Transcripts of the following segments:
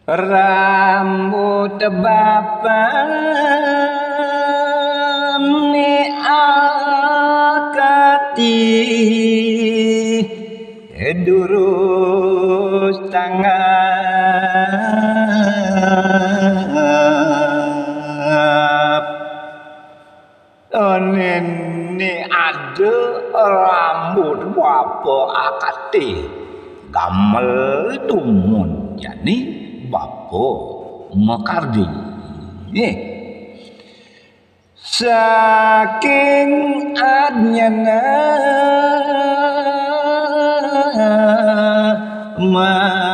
rambut bapak ni akati durus tanggap ini ada rambut bapak akati gamel tumun jadi Bapo Makardi saking adnyana Makardi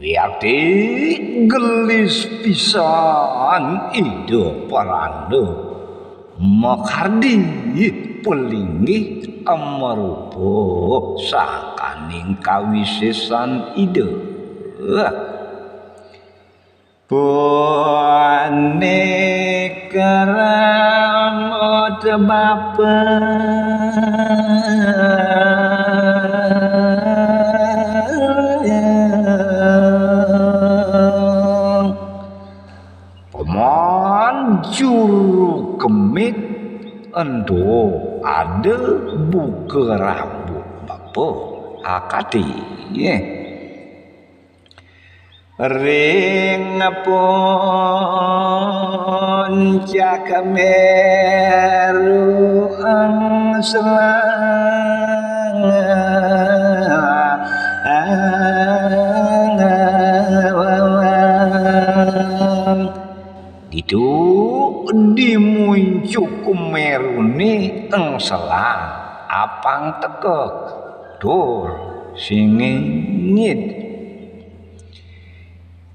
wiakti gelis pisan ide parando Makardi pelinggih amarga sakaning kawisesan ide Puane keramot bapa juru kemit endo ada buka rambut bapa akati ring pun cakameru ang selang itu dimuncuk merune eng selang apang tekek dur singingit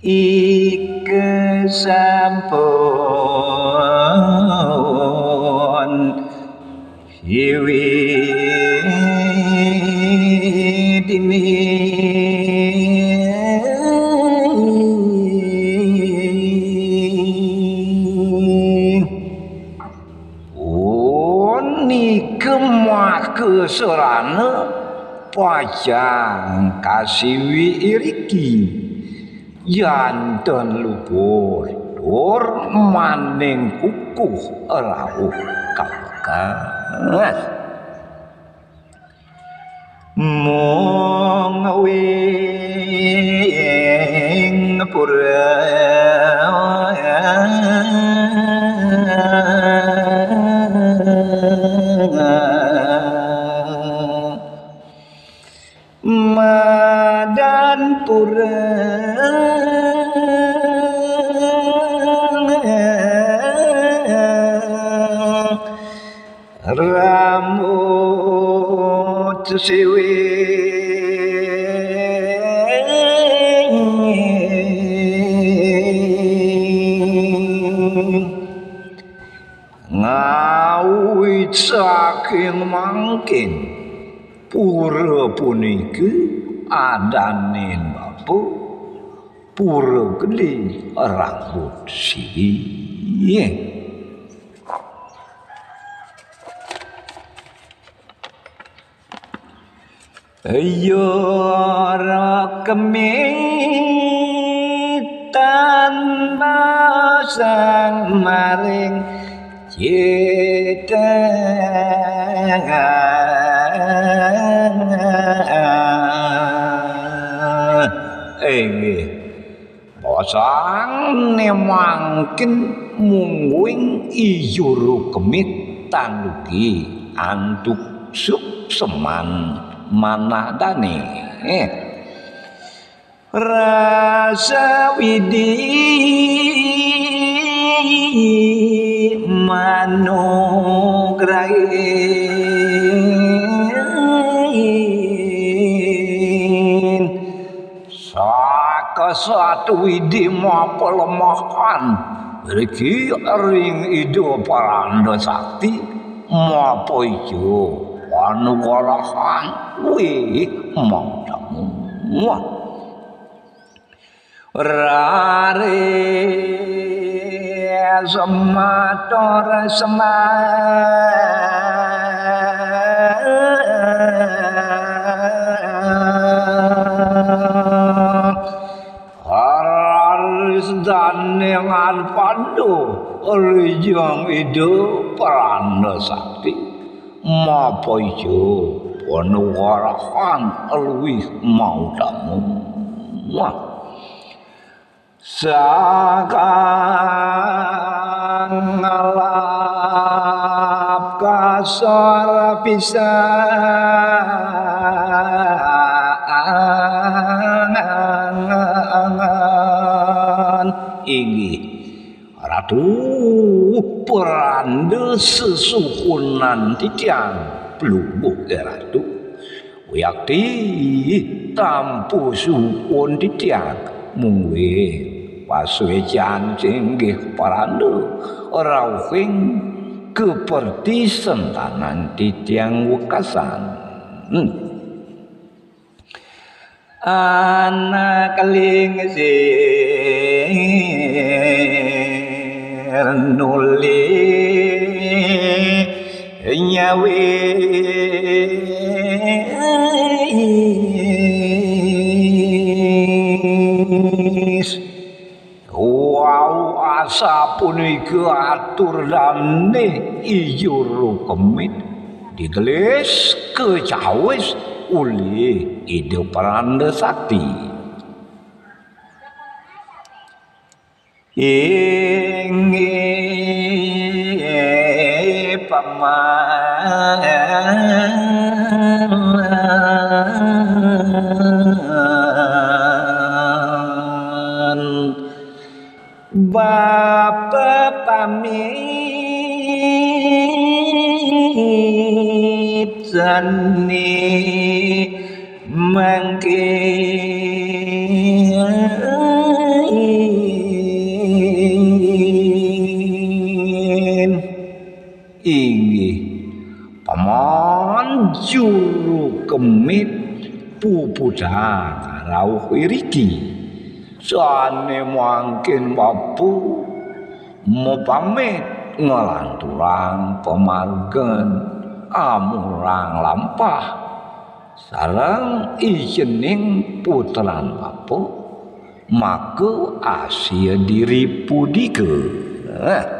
ike sampun hiwi dini keserana pajang kasiwi iriki janten lupur dur maning kukuh rauh kabekas mongwing pura madan pura rambut siwi ngawit saking mangkin pura puniki adanin bapa pura gede rambut siwi ayo kemitan basang maring cita basang nemangkin mungwing ijuru kemit tanuki antuk suk seman manadane rasa widi manugrain saka satu widi mapa lemahkan riki ring ido paranda sakti mapa ijo anugarahan wih mangdamu rare semator haris dengan pandu rijang hidup peranda sakti mapa ijo Wanugarahan luwih mau tamu sakang ngalap kasar pisan inggih ratu peranda sesuhunan titiang pelubuk ratu yakti tampu supun titiang mungwe paswe jancing nggih paranda rawing keperti sentanan titiang wekasan anak kaling nuli nyawe wow asa punika atur damne ijur kemit digelis kecawis uli ide paranda sakti paman Bapa pamit sani mangkin inggih paman juru kemit pupudang rawuh wiriki sane mangkin bapu mau pamit ngelanturang pemargen amurang lampah sareng ijening puteran bapu maka asia diripudikeun